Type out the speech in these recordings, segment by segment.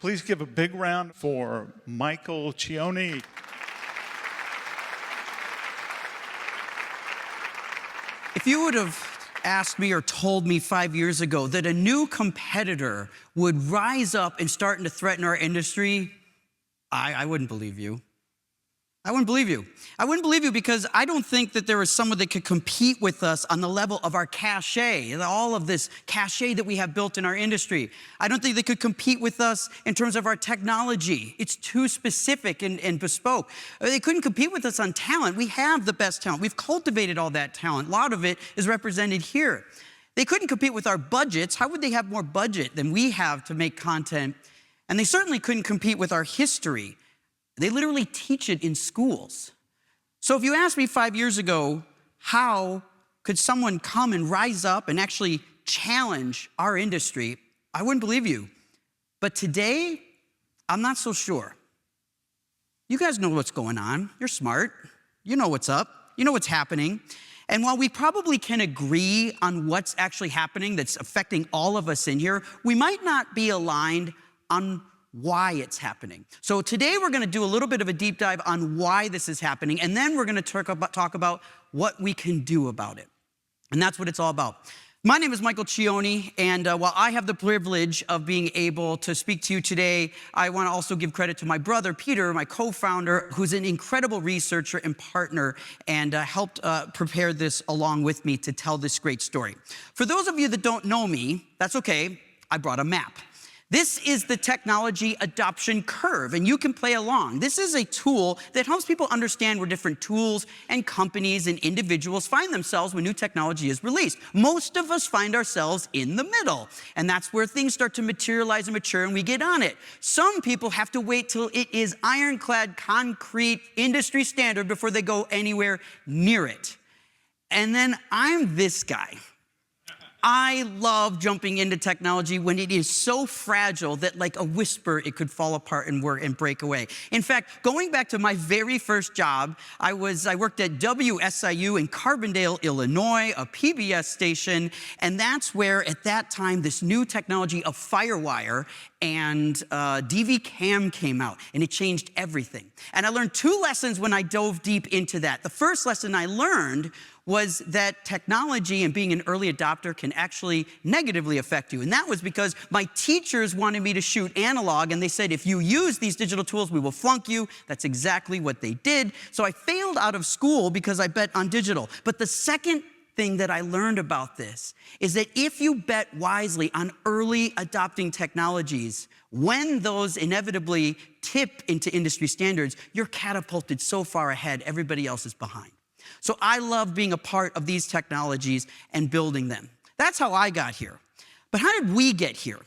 Please give a big round for Michael Cioni. If you would have asked me or told me 5 years ago that a new competitor would rise up and start to threaten our industry, I wouldn't believe you. I wouldn't believe you. I wouldn't believe you because I don't think that there is someone that could compete with us on the level of our cachet, all of this cachet that we have built in our industry. I don't think they could compete with us in terms of our technology. It's too specific and bespoke. They couldn't compete with us on talent. We have the best talent. We've cultivated all that talent. A lot of it is represented here. They couldn't compete with our budgets. How would they have more budget than we have to make content? And they certainly couldn't compete with our history. They literally teach it in schools. So if you asked me 5 years ago, how could someone come and rise up and actually challenge our industry, I wouldn't believe you. But today, I'm not so sure. You guys know what's going on. You're smart. You know what's up. You know what's happening. And while we probably can agree on what's actually happening that's affecting all of us in here, we might not be aligned on why it's happening. So today we're going to do a little bit of a deep dive on why this is happening, and then we're going to talk about what we can do about it. And that's what it's all about. My name is Michael Cioni, and while I have the privilege of being able to speak to you today, I want to also give credit to my brother, Peter, my co-founder, who's an incredible researcher and partner, and helped prepare this along with me to tell this great story. For those of you that don't know me, that's okay, I brought a map. This is the technology adoption curve, and you can play along. This is a tool that helps people understand where different tools and companies and individuals find themselves when new technology is released. Most of us find ourselves in the middle, and that's where things start to materialize and mature, and we get on it. Some people have to wait till it is ironclad, concrete, industry standard before they go anywhere near it. And then I'm this guy. I love jumping into technology when it is so fragile that like a whisper, it could fall apart and break away. In fact, going back to my very first job, I worked at WSIU in Carbondale, Illinois, a PBS station, and that's where at that time this new technology of Firewire and DV Cam came out, and it changed everything. And I learned 2 lessons when I dove deep into that. The first lesson I learned was that technology and being an early adopter can actually negatively affect you. And that was because my teachers wanted me to shoot analog, and they said, if you use these digital tools, we will flunk you. That's exactly what they did. So I failed out of school because I bet on digital. But the second thing that I learned about this is that if you bet wisely on early adopting technologies, when those inevitably tip into industry standards, you're catapulted so far ahead, everybody else is behind. So I love being a part of these technologies and building them. That's how I got here. But how did we get here?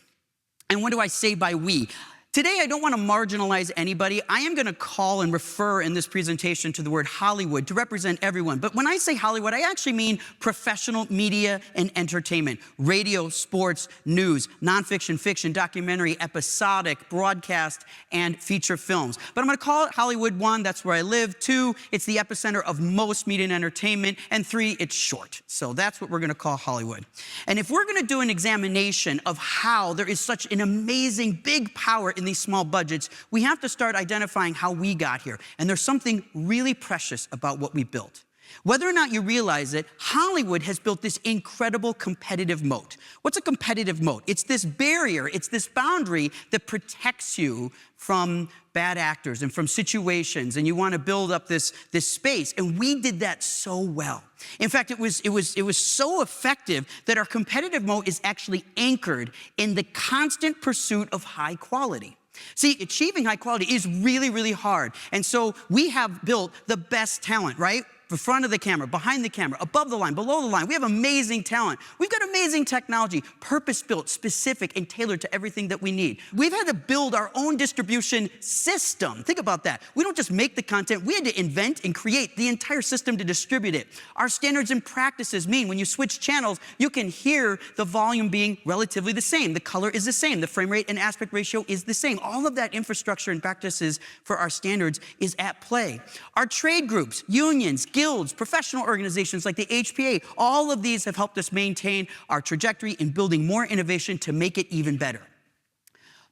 And what do I say by we? Today, I don't want to marginalize anybody. I am going to call and refer in this presentation to the word Hollywood to represent everyone. But when I say Hollywood, I actually mean professional media and entertainment. Radio, sports, news, nonfiction, fiction, documentary, episodic, broadcast, and feature films. But I'm going to call it Hollywood. 1, that's where I live. 2, it's the epicenter of most media and entertainment. And 3, it's short. So that's what we're going to call Hollywood. And if we're going to do an examination of how there is such an amazing big power in these small budgets, we have to start identifying how we got here. And there's something really precious about what we built. Whether or not you realize it, Hollywood has built this incredible competitive moat. What's a competitive moat? It's this barrier, it's this boundary that protects you from bad actors and from situations, and you want to build up this space. And we did that so well. In fact, it was so effective that our competitive moat is actually anchored in the constant pursuit of high quality. See, achieving high quality is really, really hard. And so we have built the best talent, right? In front of the camera, behind the camera, above the line, below the line. We have amazing talent. We've got amazing technology, purpose-built, specific, and tailored to everything that we need. We've had to build our own distribution system. Think about that. We don't just make the content. We had to invent and create the entire system to distribute it. Our standards and practices mean when you switch channels, you can hear the volume being relatively the same. The color is the same. The frame rate and aspect ratio is the same. All of that infrastructure and practices for our standards is at play. Our trade groups, unions, guilds, professional organizations like the HPA, all of these have helped us maintain our trajectory in building more innovation to make it even better.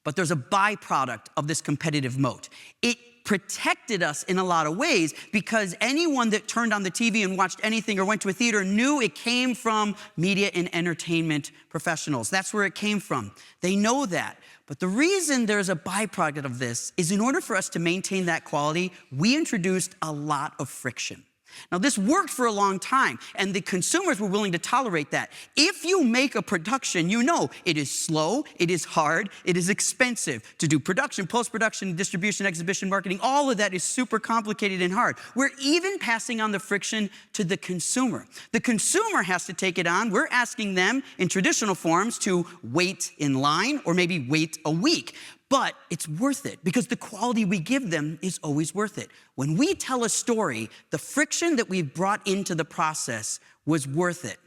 But there's a byproduct of this competitive moat. It protected us in a lot of ways because anyone that turned on the TV and watched anything or went to a theater knew it came from media and entertainment professionals. That's where it came from. They know that. But the reason there's a byproduct of this is in order for us to maintain that quality, we introduced a lot of friction. Now, this worked for a long time, and the consumers were willing to tolerate that. If you make a production, you know it is slow, it is hard, it is expensive to do production, post-production, distribution, exhibition, marketing. All of that is super complicated and hard. We're even passing on the friction to the consumer. The consumer has to take it on. We're asking them in traditional forms to wait in line or maybe wait a week. But it's worth it because the quality we give them is always worth it. When we tell a story, the friction that we've brought into the process was worth it.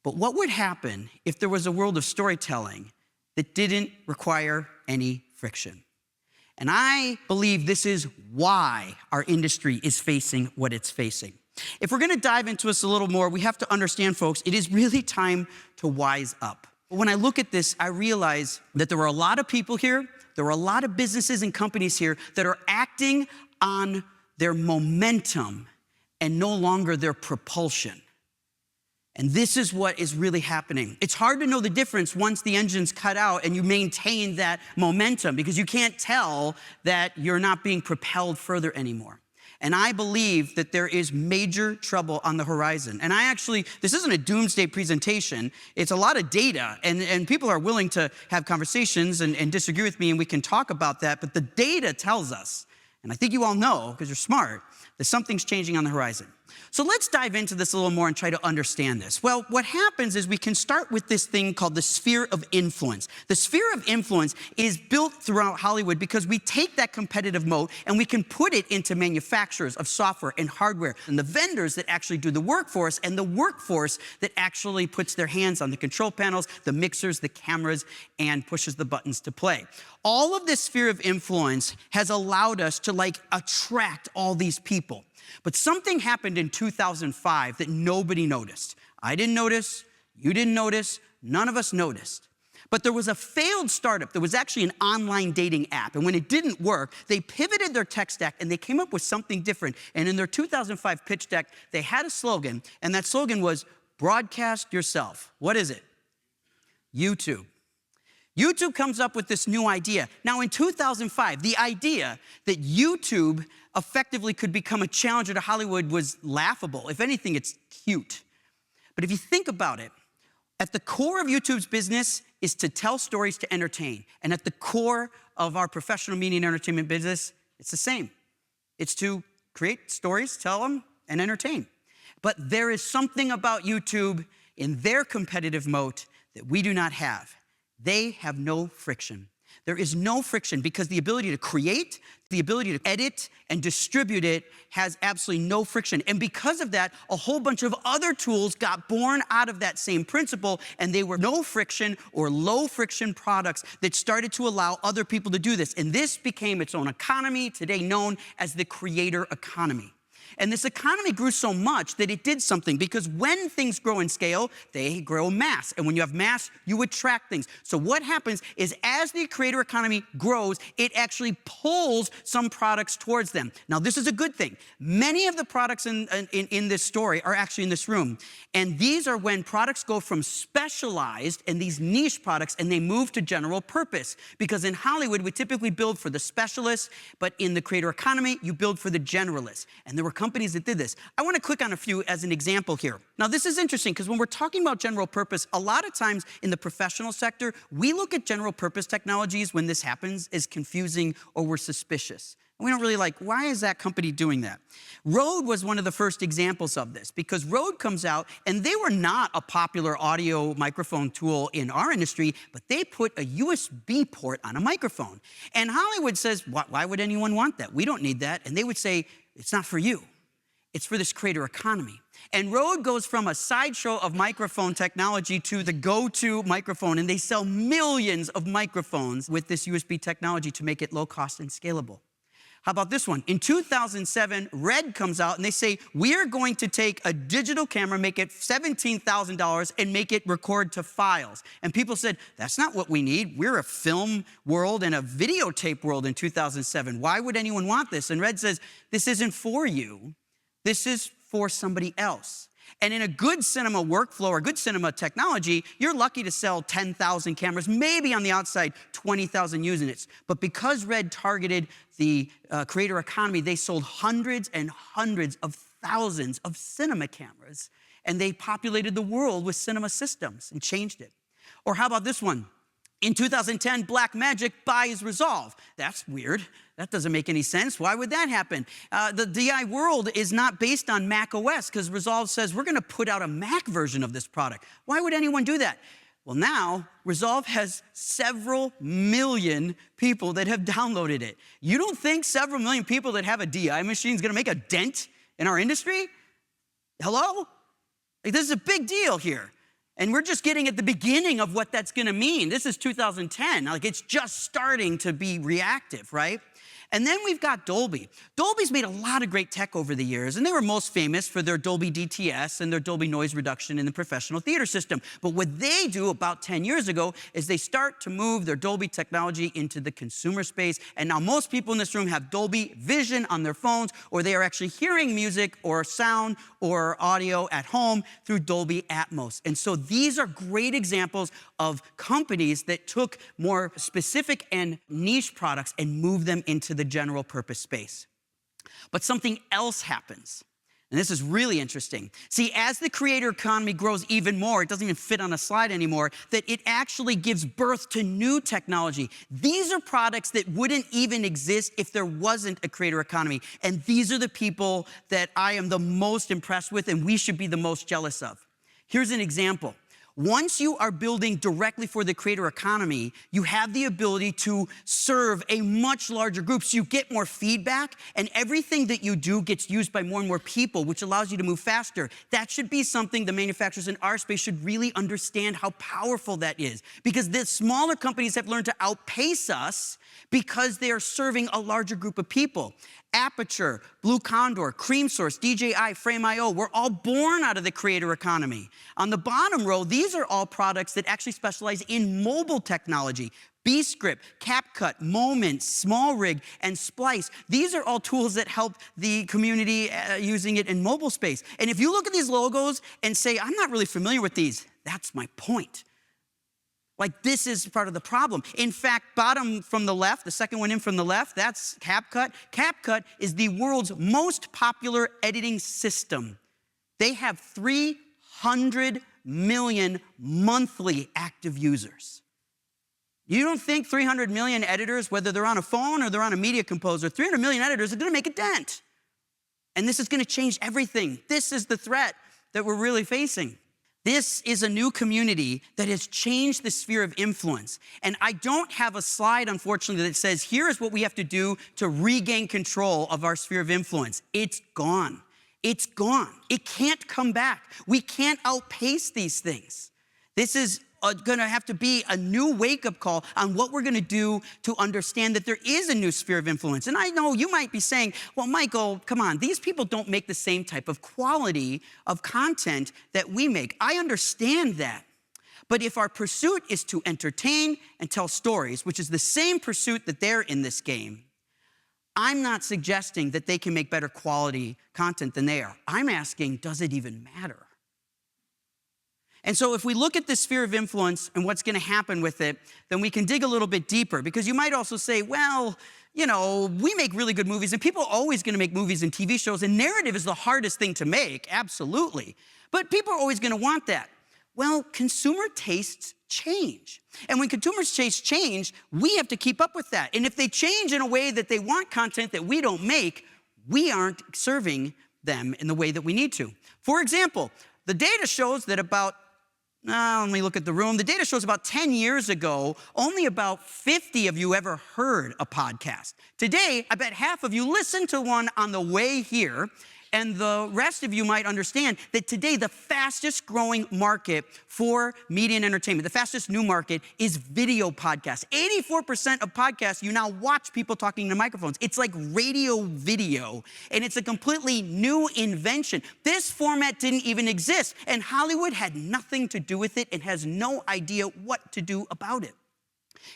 But what would happen if there was a world of storytelling that didn't require any friction? And I believe this is why our industry is facing what it's facing. If we're gonna dive into this a little more, we have to understand, folks, it is really time to wise up. When I look at this, I realize that there were a lot of people here, there were a lot of businesses and companies here that are acting on their momentum and no longer their propulsion. And this is what is really happening. It's hard to know the difference once the engine's cut out and you maintain that momentum because you can't tell that you're not being propelled further anymore. And I believe that there is major trouble on the horizon. And this isn't a doomsday presentation, it's a lot of data, and people are willing to have conversations and disagree with me, and we can talk about that, but the data tells us, and I think you all know, because you're smart, that something's changing on the horizon. So let's dive into this a little more and try to understand this. Well, what happens is we can start with this thing called the sphere of influence. The sphere of influence is built throughout Hollywood because we take that competitive moat and we can put it into manufacturers of software and hardware and the vendors that actually do the work for us and the workforce that actually puts their hands on the control panels, the mixers, the cameras, and pushes the buttons to play. All of this sphere of influence has allowed us to attract all these people. But something happened in 2005 that nobody noticed. I didn't notice, you didn't notice, none of us noticed. But there was a failed startup that was actually an online dating app. And when it didn't work, they pivoted their tech stack and they came up with something different. And in their 2005 pitch deck, they had a slogan, and that slogan was, broadcast yourself. What is it? YouTube. YouTube comes up with this new idea. Now, in 2005, the idea that YouTube effectively could become a challenger to Hollywood was laughable. If anything, it's cute. But if you think about it, at the core of YouTube's business is to tell stories to entertain. And at the core of our professional media and entertainment business, it's the same. It's to create stories, tell them, and entertain. But there is something about YouTube in their competitive moat that we do not have. They have no friction. There is no friction because the ability to create, the ability to edit and distribute it has absolutely no friction. And because of that, a whole bunch of other tools got born out of that same principle, and they were no friction or low friction products that started to allow other people to do this. And this became its own economy, today known as the creator economy. And this economy grew so much that it did something, because when things grow in scale, they grow mass. And when you have mass, you attract things. So what happens is as the creator economy grows, it actually pulls some products towards them. Now, this is a good thing. Many of the products in this story are actually in this room. And these are when products go from specialized and these niche products and they move to general purpose. Because in Hollywood, we typically build for the specialists, but in the creator economy, you build for the generalists. And there were companies that did this. I want to click on a few as an example here. Now, this is interesting because when we're talking about general purpose, a lot of times in the professional sector, we look at general purpose technologies when this happens as confusing or we're suspicious. And we don't really like, why is that company doing that? Rode was one of the first examples of this, because Rode comes out and they were not a popular audio microphone tool in our industry, but they put a USB port on a microphone. And Hollywood says, why would anyone want that? We don't need that. And they would say, it's not for you. It's for this creator economy. And Rode goes from a sideshow of microphone technology to the go-to microphone, and they sell millions of microphones with this USB technology to make it low cost and scalable. How about this one? In 2007, Red comes out and they say, we're going to take a digital camera, make it $17,000 and make it record to files. And people said, that's not what we need. We're a film world and a videotape world in 2007. Why would anyone want this? And Red says, this isn't for you. This is for somebody else. And in a good cinema workflow or good cinema technology, you're lucky to sell 10,000 cameras, maybe on the outside, 20,000 units. But because Red targeted the creator economy, they sold hundreds and hundreds of thousands of cinema cameras, and they populated the world with cinema systems and changed it. Or how about this one? In 2010, Blackmagic buys Resolve. That's weird. That doesn't make any sense. Why would that happen? The DI world is not based on Mac OS because Resolve says we're going to put out a Mac version of this product. Why would anyone do that? Well, now Resolve has several million people that have downloaded it. You don't think several million people that have a DI machine is going to make a dent in our industry? Hello? Like, this is a big deal here. And we're just getting at the beginning of what that's going to mean. This is 2010. Like, it's just starting to be reactive, right? And then we've got Dolby. Dolby's made a lot of great tech over the years, and they were most famous for their Dolby DTS and their Dolby noise reduction in the professional theater system. But what they do about 10 years ago is they start to move their Dolby technology into the consumer space. And now most people in this room have Dolby Vision on their phones, or they are actually hearing music or sound or audio at home through Dolby Atmos. And so these are great examples of companies that took more specific and niche products and moved them into the general purpose space. But something else happens, and this is really interesting. See, as the creator economy grows even more, it doesn't even fit on a slide anymore, that it actually gives birth to new technology. These are products that wouldn't even exist if there wasn't a creator economy. And these are the people that I am the most impressed with and we should be the most jealous of. Here's an example. Once you are building directly for the creator economy, you have the ability to serve a much larger group, so you get more feedback, and everything that you do gets used by more and more people, which allows you to move faster. That should be something the manufacturers in our space should really understand how powerful that is, because the smaller companies have learned to outpace us because they are serving a larger group of people. Aputure, Blue Condor, Cream Source, DJI, Frame.io, we're all born out of the creator economy. On the bottom row, these are all products that actually specialize in mobile technology. B-Script, CapCut, Moment, Small Rig, and Splice. These are all tools that help the community using it in mobile space. And if you look at these logos and say, I'm not really familiar with these, that's my point. Like, this is part of the problem. In fact, bottom from the left, the second one in from the left, that's CapCut. CapCut is the world's most popular editing system. They have 300 million monthly active users. You don't think 300 million editors, whether they're on a phone or they're on a media composer, 300 million editors are going to make a dent. And this is going to change everything. This is the threat that we're really facing. This is a new community that has changed the sphere of influence. And I don't have a slide, unfortunately, that says, here is what we have to do to regain control of our sphere of influence. It's gone. It's gone. It can't come back. We can't outpace these things. This is going to have to be a new wake-up call on what we're going to do to understand that there is a new sphere of influence. And I know you might be saying, well, Michael, come on, these people don't make the same type of quality of content that we make. I understand that. But if our pursuit is to entertain and tell stories, which is the same pursuit that they're in this game, I'm not suggesting that they can make better quality content than they are. I'm asking, does it even matter? And so if we look at the sphere of influence and what's going to happen with it, then we can dig a little bit deeper. Because you might also say, well, you know, we make really good movies, and people are always going to make movies and TV shows, and narrative is the hardest thing to make, absolutely. But people are always going to want that. Well, consumer tastes change. And when consumers' tastes change, we have to keep up with that. And if they change in a way that they want content that we don't make, we aren't serving them in the way that we need to. For example, the data shows that about let me look at the room. The data shows about 10 years ago, only about 50 of you ever heard a podcast. Today, I bet half of you listened to one on the way here, And the rest of you might understand that today the fastest growing market for media and entertainment, the fastest new market is video podcasts. 84% of podcasts, you now watch people talking to microphones. It's like radio video, and it's a completely new invention. This format didn't even exist, and Hollywood had nothing to do with it and has no idea what to do about it.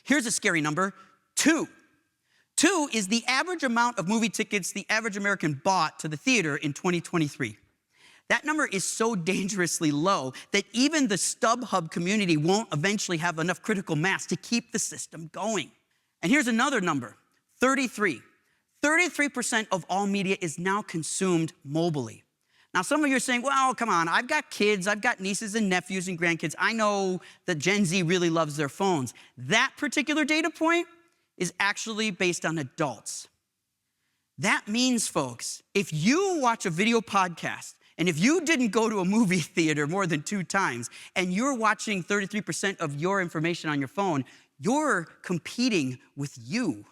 Here's a scary number, 2. 2 is the average amount of movie tickets the average American bought to the theater in 2023. That number is so dangerously low that even the StubHub community won't eventually have enough critical mass to keep the system going. And here's another number, 33. 33% of all media is now consumed mobilely. Now, some of you are saying, well, come on, I've got kids, I've got nieces and nephews and grandkids. I know that Gen Z really loves their phones. That particular data point is actually based on adults. That means, folks, if you watch a video podcast, and if you didn't go to a movie theater more than 2 times, and you're watching 33% of your information on your phone, you're competing with you.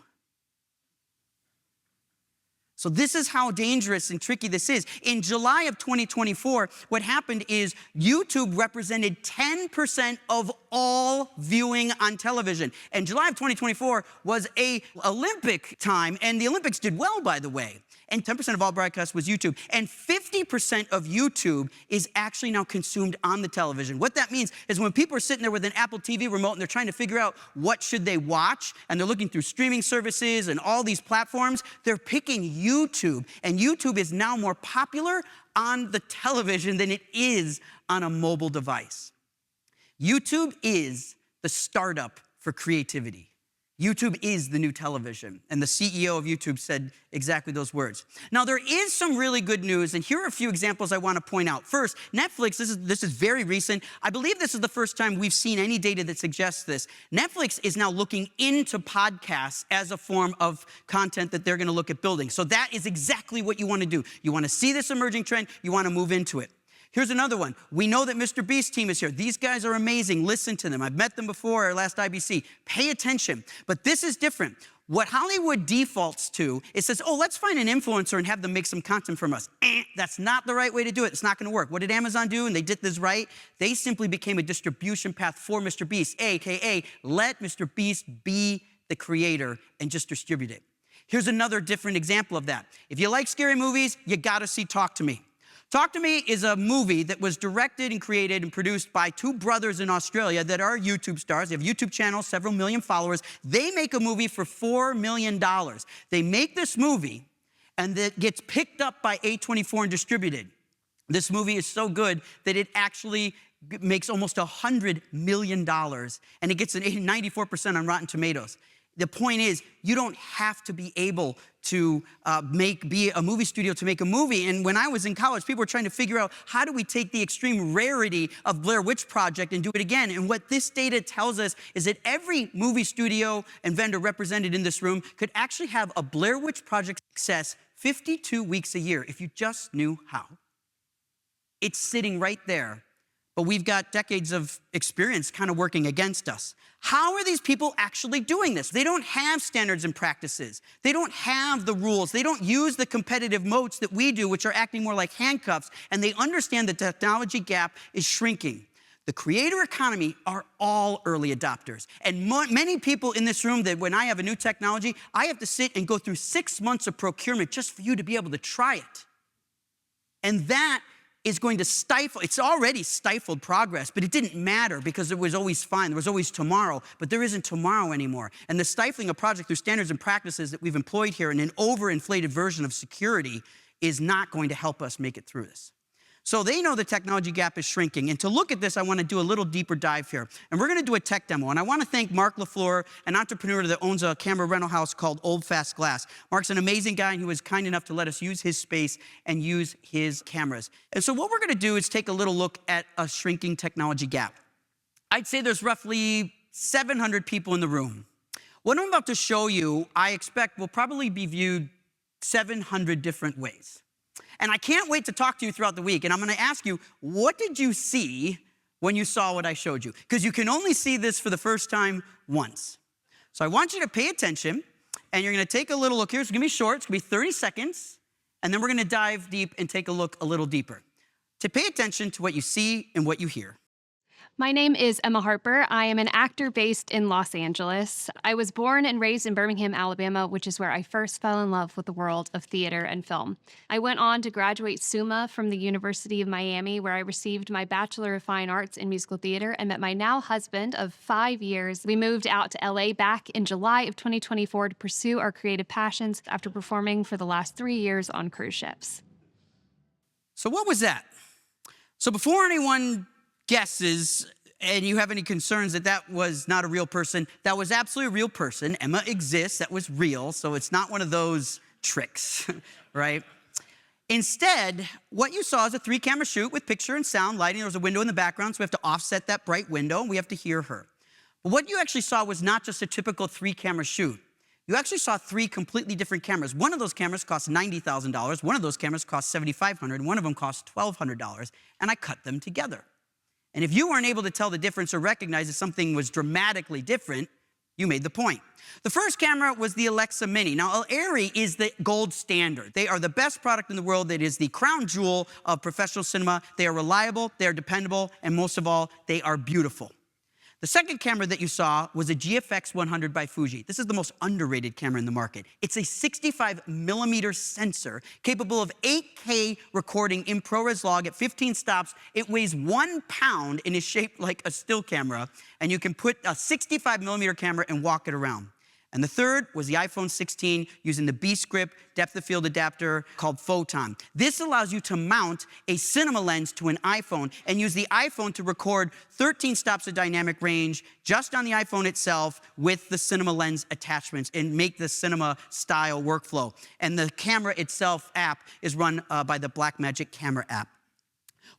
So this is how dangerous and tricky this is. In July of 2024, what happened is YouTube represented 10% of all viewing on television. And July of 2024 was an Olympic time, and the Olympics did well, by the way. And 10% of all broadcasts was YouTube. And 50% of YouTube is actually now consumed on the television. What that means is when people are sitting there with an Apple TV remote and they're trying to figure out what should they watch, and they're looking through streaming services and all these platforms, they're picking YouTube. And YouTube is now more popular on the television than it is on a mobile device. YouTube is the startup for creativity. YouTube is the new television, and the CEO of YouTube said exactly those words. Now, there is some really good news, and here are a few examples I want to point out. First, Netflix, this is very recent. I believe this is the first time we've seen any data that suggests this. Netflix is now looking into podcasts as a form of content that they're going to look at building. So that is exactly what you want to do. You want to see this emerging trend. You want to move into it. Here's another one. We know that Mr. Beast's team is here. These guys are amazing. Listen to them. I've met them before, our last IBC. Pay attention. But this is different. What Hollywood defaults to, it says, oh, let's find an influencer and have them make some content from us. That's not the right way to do it. It's not going to work. What did Amazon do? And they did this right. They simply became a distribution path for Mr. Beast, AKA let Mr. Beast be the creator and just distribute it. Here's another different example of that. If you like scary movies, you got to see Talk to Me. Talk to Me is a movie that was directed and created and produced by 2 brothers in Australia that are YouTube stars. They have YouTube channels, several million followers. They make a movie for $4 million. They make this movie, and it gets picked up by A24 and distributed. This movie is so good that it actually makes almost $100 million, and it gets an 94% on Rotten Tomatoes. The point is, you don't have to be able to be a movie studio to make a movie. And when I was in college, people were trying to figure out, how do we take the extreme rarity of Blair Witch Project and do it again? And what this data tells us is that every movie studio and vendor represented in this room could actually have a Blair Witch Project success 52 weeks a year if you just knew how. It's sitting right there. But we've got decades of experience kind of working against us. How are these people actually doing this? They don't have standards and practices. They don't have the rules. They don't use the competitive moats that we do, which are acting more like handcuffs. And they understand the technology gap is shrinking. The creator economy are all early adopters. And many people in this room that when I have a new technology, I have to sit and go through 6 months of procurement just for you to be able to try it. And that is going to stifle, it's already stifled progress, but it didn't matter because it was always fine. There was always tomorrow, but there isn't tomorrow anymore. And the stifling of project through standards and practices that we've employed here in an overinflated version of security is not going to help us make it through this. So they know the technology gap is shrinking. And to look at this, I want to do a little deeper dive here. And we're going to do a tech demo. And I want to thank Mark LaFleur, an entrepreneur that owns a camera rental house called Old Fast Glass. Mark's an amazing guy, and he was kind enough to let us use his space and use his cameras. And so what we're going to do is take a little look at a shrinking technology gap. I'd say there's roughly 700 people in the room. What I'm about to show you, I expect will probably be viewed 700 different ways. And I can't wait to talk to you throughout the week. And I'm going to ask you, what did you see when you saw what I showed you? Because you can only see this for the first time once. So I want you to pay attention, and you're going to take a little look here. It's going to be short. It's going to be 30 seconds. and then we're gonna dive deep and take a look a little deeper. To pay attention to what you see and what you hear. My name is Emma Harper. I am an actor based in Los Angeles. I was born and raised in Birmingham, Alabama, which is where I first fell in love with the world of theater and film. I went on to graduate summa from the University of Miami, where I received my Bachelor of Fine Arts in Musical Theater and met my now husband of 5 years. We moved out to LA back in July of 2024 to pursue our creative passions after performing for the last 3 years on cruise ships. So what was that? So before anyone guesses and you have any concerns that that was not a real person, that was absolutely a real person. Emma exists, that was real, so it's not one of those tricks, right? Instead, what you saw is a 3-camera shoot with picture and sound lighting. There was a window in the background, so we have to offset that bright window, and we have to hear her. But what you actually saw was not just a typical 3-camera shoot. You actually saw 3 completely different cameras. One of those cameras cost $90,000, one of those cameras cost $7,500, and one of them cost $1,200, and I cut them together. And if you weren't able to tell the difference or recognize that something was dramatically different, you made the point. The first camera was the Alexa Mini. Now, Arri is the gold standard. They are the best product in the world. It is the crown jewel of professional cinema. They are reliable, they are dependable, and most of all, they are beautiful. The second camera that you saw was a GFX 100 by Fuji. This is the most underrated camera in the market. It's a 65mm sensor capable of 8K recording in ProRes log at 15 stops. It weighs 1 pound and is shaped like a still camera, and you can put a 65mm camera and walk it around. And the third was the iPhone 16 using the B-script depth of field adapter called Photon. This allows you to mount a cinema lens to an iPhone and use the iPhone to record 13 stops of dynamic range just on the iPhone itself with the cinema lens attachments and make the cinema style workflow. And the camera itself app is run by the Blackmagic camera app.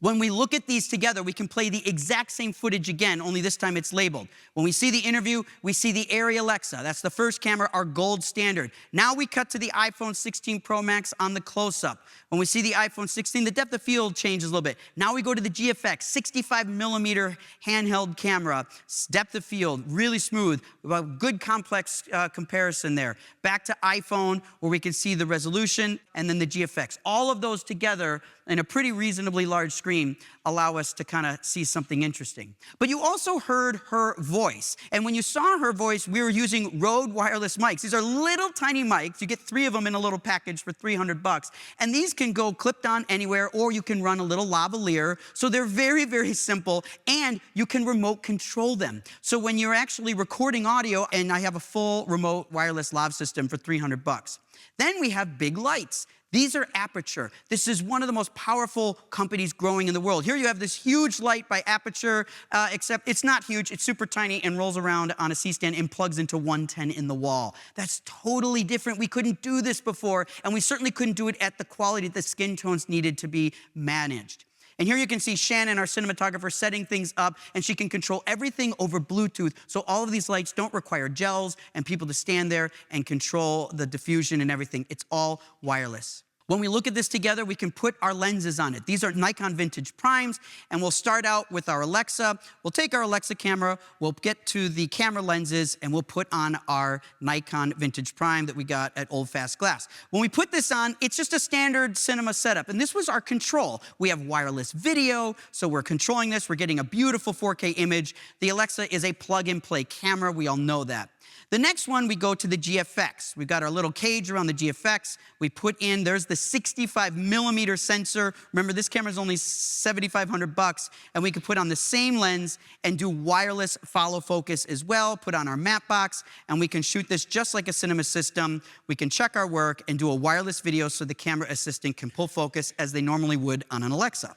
When we look at these together, we can play the exact same footage again, only this time it's labeled. When we see the interview, we see the Arri Alexa. That's the first camera, our gold standard. Now we cut to the iPhone 16 Pro Max on the close-up. When we see the iPhone 16, the depth of field changes a little bit. Now we go to the GFX, 65mm handheld camera, depth of field, really smooth, good complex comparison there. Back to iPhone, where we can see the resolution, and then the GFX. All of those together in a pretty reasonably large screen allow us to kind of see something interesting. But you also heard her voice. And when you saw her voice, we were using Rode wireless mics. These are little tiny mics. You get 3 of them in a little package for $300. And these can go clipped on anywhere, or you can run a little lavalier. So they're very, very simple, and you can remote control them. So when you're actually recording audio, and I have a full remote wireless lav system for $300. Then we have big lights. These are Aputure. This is one of the most powerful companies growing in the world. Here you have this huge light by Aputure, except it's not huge, it's super tiny and rolls around on a C-stand and plugs into 110 in the wall. That's totally different. We couldn't do this before, and we certainly couldn't do it at the quality the skin tones needed to be managed. And here you can see Shannon, our cinematographer, setting things up, and she can control everything over Bluetooth. So all of these lights don't require gels and people to stand there and control the diffusion and everything. It's all wireless. When we look at this together, we can put our lenses on it. These are Nikon vintage primes, and we'll start out with our Alexa. We'll take our Alexa camera, we'll get to the camera lenses, and we'll put on our Nikon vintage prime that we got at Old Fast Glass. When we put this on, it's just a standard cinema setup, and this was our control. We have wireless video, so we're controlling this. We're getting a beautiful 4K image. The Alexa is a plug-and-play camera. We all know that. The next one, we go to the GFX. We've got our little cage around the GFX. We put in, there's the 65mm sensor. Remember, this camera is only $7,500, and we can put on the same lens and do wireless follow focus as well, put on our matte box, and we can shoot this just like a cinema system. We can check our work and do a wireless video so the camera assistant can pull focus as they normally would on an Alexa.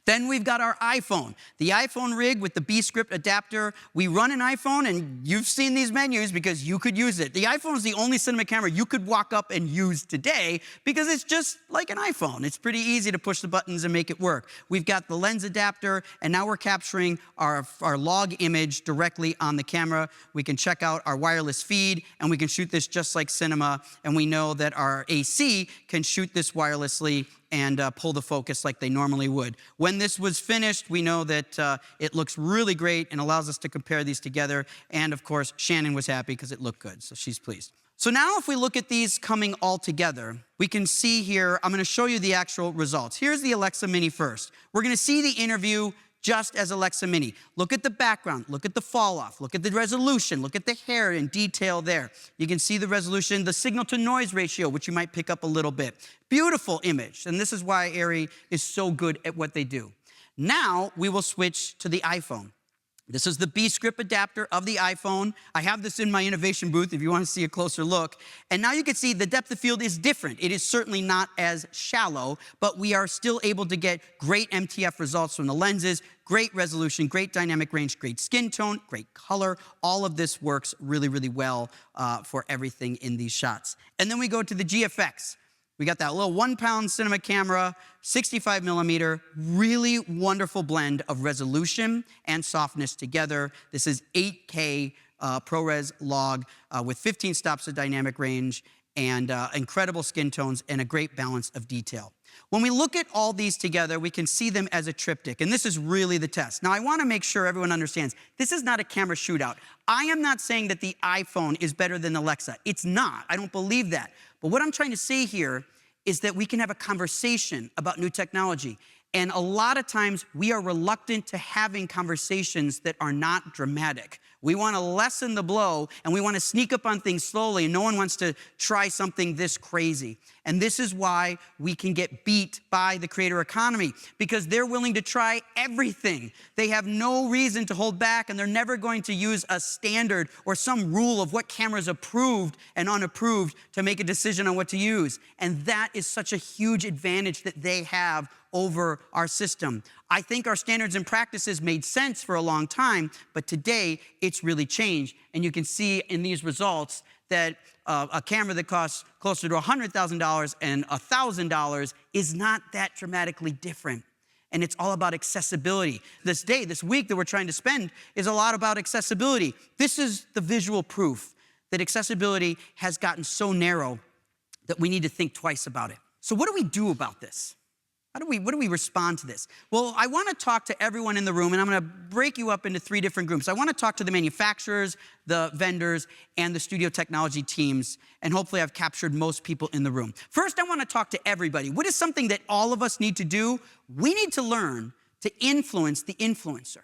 Then we've got our iPhone. The iPhone rig with the B-script adapter. We run an iPhone, and you've seen these menus because you could use it. The iPhone is the only cinema camera you could walk up and use today because it's just like an iPhone. It's pretty easy to push the buttons and make it work. We've got the lens adapter, and now we're capturing our log image directly on the camera. We can check out our wireless feed, and we can shoot this just like cinema, and we know that our AC can shoot this wirelessly and pull the focus like they normally would. When this was finished, we know that it looks really great and allows us to compare these together. And of course, Shannon was happy because it looked good, so she's pleased. So now if we look at these coming all together, we can see here, I'm gonna show you the actual results. Here's the Alexa Mini first. We're gonna see the interview just as Alexa Mini. Look at the background, look at the fall off, look at the resolution, look at the hair in detail there. You can see the resolution, the signal to noise ratio, which you might pick up a little bit. Beautiful image, and this is why Arri is so good at what they do. Now we will switch to the iPhone. This is the B-script adapter of the iPhone. I have this in my innovation booth if you want to see a closer look. And now you can see the depth of field is different. It is certainly not as shallow, but we are still able to get great MTF results from the lenses, great resolution, great dynamic range, great skin tone, great color. All of this works really, really well for everything in these shots. And then we go to the GFX. We got that little 1-pound cinema camera, 65 millimeter, really wonderful blend of resolution and softness together. This is 8K ProRes log with 15 stops of dynamic range and incredible skin tones and a great balance of detail. When we look at all these together, we can see them as a triptych, and this is really the test. Now, I want to make sure everyone understands, this is not a camera shootout. I am not saying that the iPhone is better than Alexa. It's not. I don't believe that. But what I'm trying to say here is that we can have a conversation about new technology. And a lot of times, we are reluctant to having conversations that are not dramatic. We want to lessen the blow, and we want to sneak up on things slowly, and no one wants to try something this crazy. And this is why we can get beat by the creator economy, because they're willing to try everything. They have no reason to hold back, and they're never going to use a standard or some rule of what cameras approved and unapproved to make a decision on what to use. And that is such a huge advantage that they have over our system. I think our standards and practices made sense for a long time, but today it's really changed. And you can see in these results that a camera that costs closer to $100,000 and $1,000 is not that dramatically different. And it's all about accessibility. This week that we're trying to spend is a lot about accessibility. This is the visual proof that accessibility has gotten so narrow that we need to think twice about it. So what do we do about this? What do we respond to this? Well, I want to talk to everyone in the room, and I'm going to break you up into 3 different groups. I want to talk to the manufacturers, the vendors, and the studio technology teams, and hopefully I've captured most people in the room. First, I want to talk to everybody. What is something that all of us need to do? We need to learn to influence the influencer.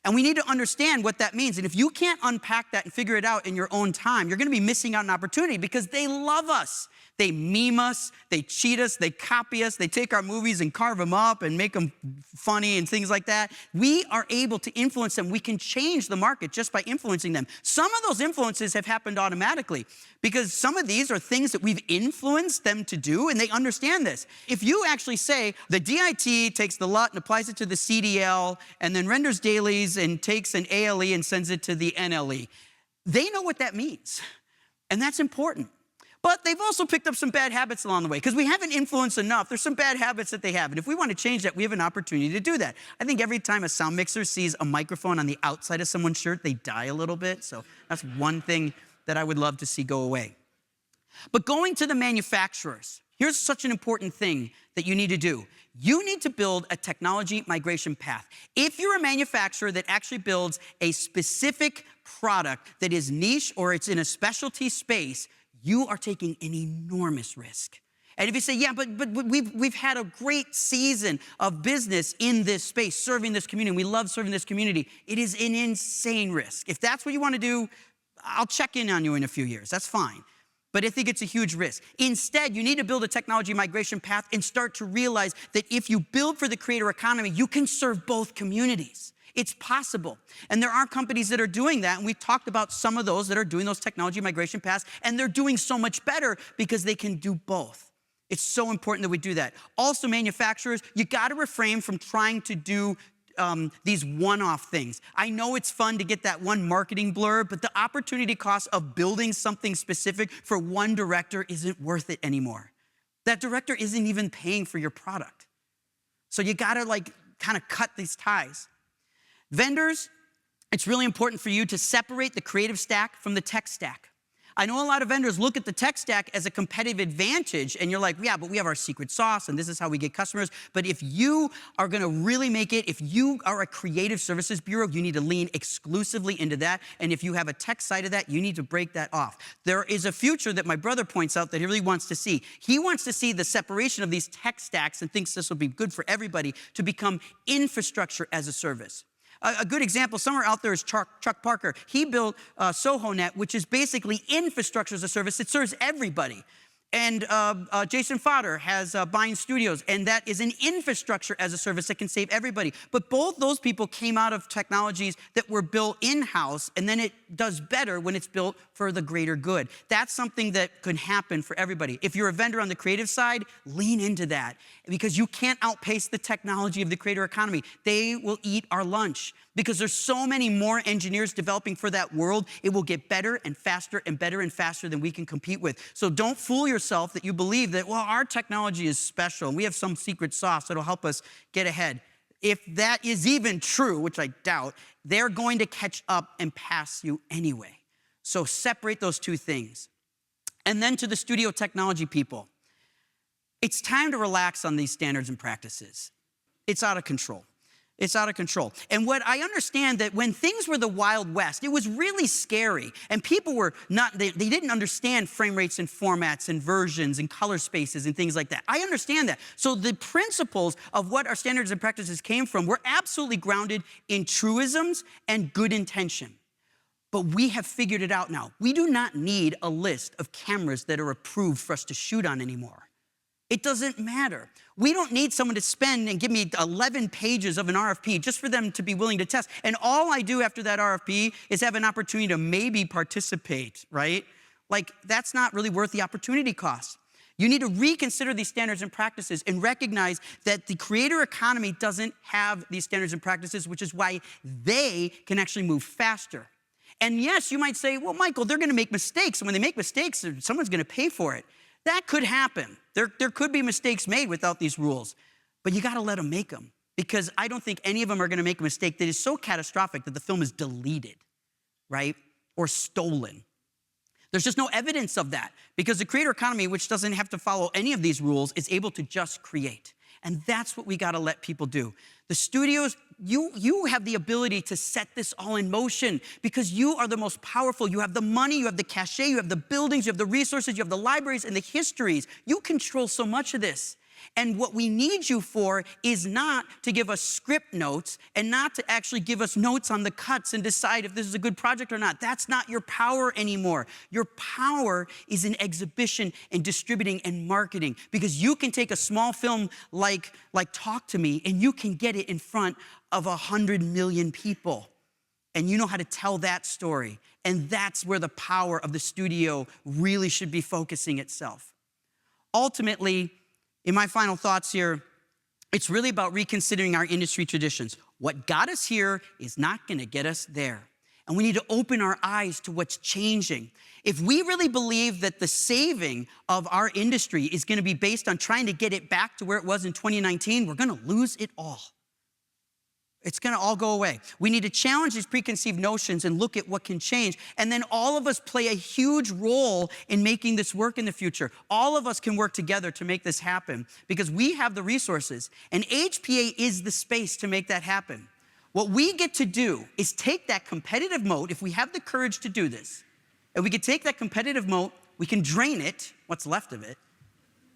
And we need to understand what that means. And if you can't unpack that and figure it out in your own time, you're going to be missing out on an opportunity because they love us. They meme us, they cheat us, they copy us, they take our movies and carve them up and make them funny and things like that. We are able to influence them. We can change the market just by influencing them. Some of those influences have happened automatically because some of these are things that we've influenced them to do, and they understand this. If you actually say the DIT takes the LUT and applies it to the CDL and then renders dailies and takes an ALE and sends it to the NLE, they know what that means, and that's important. But they've also picked up some bad habits along the way because we haven't influenced enough. There's some bad habits that they have. And if we want to change that, we have an opportunity to do that. I think every time a sound mixer sees a microphone on the outside of someone's shirt, they die a little bit. So that's one thing that I would love to see go away. But going to the manufacturers, here's such an important thing that you need to do. You need to build a technology migration path. If you're a manufacturer that actually builds a specific product that is niche or it's in a specialty space, you are taking an enormous risk. And if you say, yeah, but we've had a great season of business in this space, serving this community, we love serving this community, it is an insane risk. If that's what you want to do, I'll check in on you in a few years. That's fine. But I think it's a huge risk. Instead, you need to build a technology migration path and start to realize that if you build for the creator economy, you can serve both communities. It's possible. And there are companies that are doing that, and we've talked about some of those that are doing those technology migration paths, and they're doing so much better because they can do both. It's so important that we do that. Also, manufacturers, you got to refrain from trying to do these one-off things. I know it's fun to get that one marketing blurb, but the opportunity cost of building something specific for one director isn't worth it anymore. That director isn't even paying for your product. So you got to kind of cut these ties. Vendors, it's really important for you to separate the creative stack from the tech stack. I know a lot of vendors look at the tech stack as a competitive advantage, and you're like, yeah, but we have our secret sauce, and this is how we get customers. But if you are gonna really make it, if you are a creative services bureau, you need to lean exclusively into that. And if you have a tech side of that, you need to break that off. There is a future that my brother points out that he really wants to see. He wants to see the separation of these tech stacks and thinks this will be good for everybody to become infrastructure as a service. A good example somewhere out there is Chuck Parker. He built SohoNet, which is basically infrastructure as a service. It serves everybody. And Jason Fodder has Buying Studios, and that is an infrastructure as a service that can save everybody. But both those people came out of technologies that were built in-house, and then it does better when it's built for the greater good. That's something that could happen for everybody. If you're a vendor on the creative side, lean into that, because you can't outpace the technology of the creator economy. They will eat our lunch. Because there's so many more engineers developing for that world, it will get better and faster and better and faster than we can compete with. So don't fool yourself that you believe that, well, our technology is special and we have some secret sauce that'll help us get ahead. If that is even true, which I doubt, they're going to catch up and pass you anyway. So separate those two things. And then to the studio technology people, it's time to relax on these standards and practices. It's out of control. It's out of control. And what I understand that when things were the Wild West, it was really scary. And people were not, they didn't understand frame rates and formats and versions and color spaces and things like that. I understand that. So the principles of what our standards and practices came from were absolutely grounded in truisms and good intention. But we have figured it out now. We do not need a list of cameras that are approved for us to shoot on anymore. It doesn't matter. We don't need someone to spend and give me 11 pages of an RFP just for them to be willing to test. And all I do after that RFP is have an opportunity to maybe participate, right? Like, that's not really worth the opportunity cost. You need to reconsider these standards and practices and recognize that the creator economy doesn't have these standards and practices, which is why they can actually move faster. And yes, you might say, well, Michael, they're gonna make mistakes. And when they make mistakes, someone's gonna pay for it. That could happen. There could be mistakes made without these rules, but you gotta let them make them, because I don't think any of them are gonna make a mistake that is so catastrophic that the film is deleted, right? Or stolen. There's just no evidence of that, because the creator economy, which doesn't have to follow any of these rules, is able to just create. And that's what we gotta let people do. The studios, you have the ability to set this all in motion because you are the most powerful. You have the money, you have the cachet, you have the buildings, you have the resources, you have the libraries and the histories. You control so much of this. And what we need you for is not to give us script notes and not to actually give us notes on the cuts and decide if this is a good project or not. That's not your power anymore. Your power is in exhibition and distributing and marketing, because you can take a small film like Talk to Me and you can get it in front of 100 million people. And you know how to tell that story. And that's where the power of the studio really should be focusing itself. Ultimately, in my final thoughts here, it's really about reconsidering our industry traditions. What got us here is not gonna get us there. And we need to open our eyes to what's changing. If we really believe that the saving of our industry is gonna be based on trying to get it back to where it was in 2019, we're gonna lose it all. It's gonna all go away. We need to challenge these preconceived notions and look at what can change. And then all of us play a huge role in making this work in the future. All of us can work together to make this happen because we have the resources, and HPA is the space to make that happen. What we get to do is take that competitive moat, if we have the courage to do this, and we can take that competitive moat, we can drain it, what's left of it,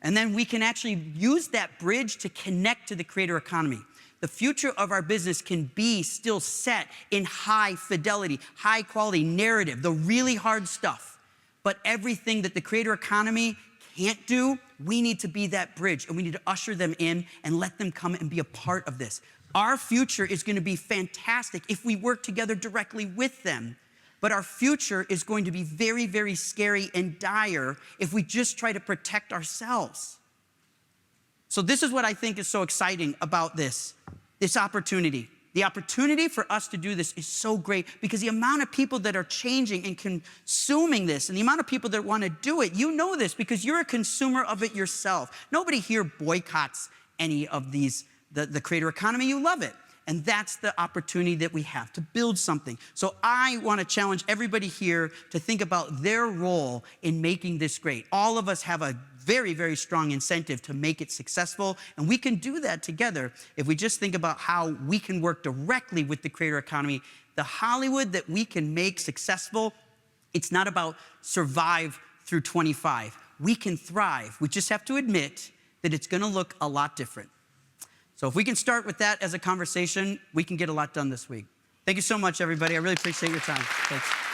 and then we can actually use that bridge to connect to the creator economy. The future of our business can be still set in high fidelity, high quality narrative, the really hard stuff. But everything that the creator economy can't do, we need to be that bridge, and we need to usher them in and let them come and be a part of this. Our future is gonna be fantastic if we work together directly with them. But our future is going to be very, very scary and dire if we just try to protect ourselves. So this is what I think is so exciting about this opportunity. The opportunity for us to do this is so great because the amount of people that are changing and consuming this and the amount of people that want to do it, you know this because you're a consumer of it yourself. Nobody here boycotts any of these, the creator economy. You love it. And that's the opportunity that we have to build something. So I want to challenge everybody here to think about their role in making this great. All of us have a very, very strong incentive to make it successful, and we can do that together if we just think about how we can work directly with the creator economy. The Hollywood that we can make successful, it's not about survive through 25. We can thrive. We just have to admit that it's going to look a lot different. So if we can start with that as a conversation, we can get a lot done this week. Thank you so much, everybody. I really appreciate your time. Thanks.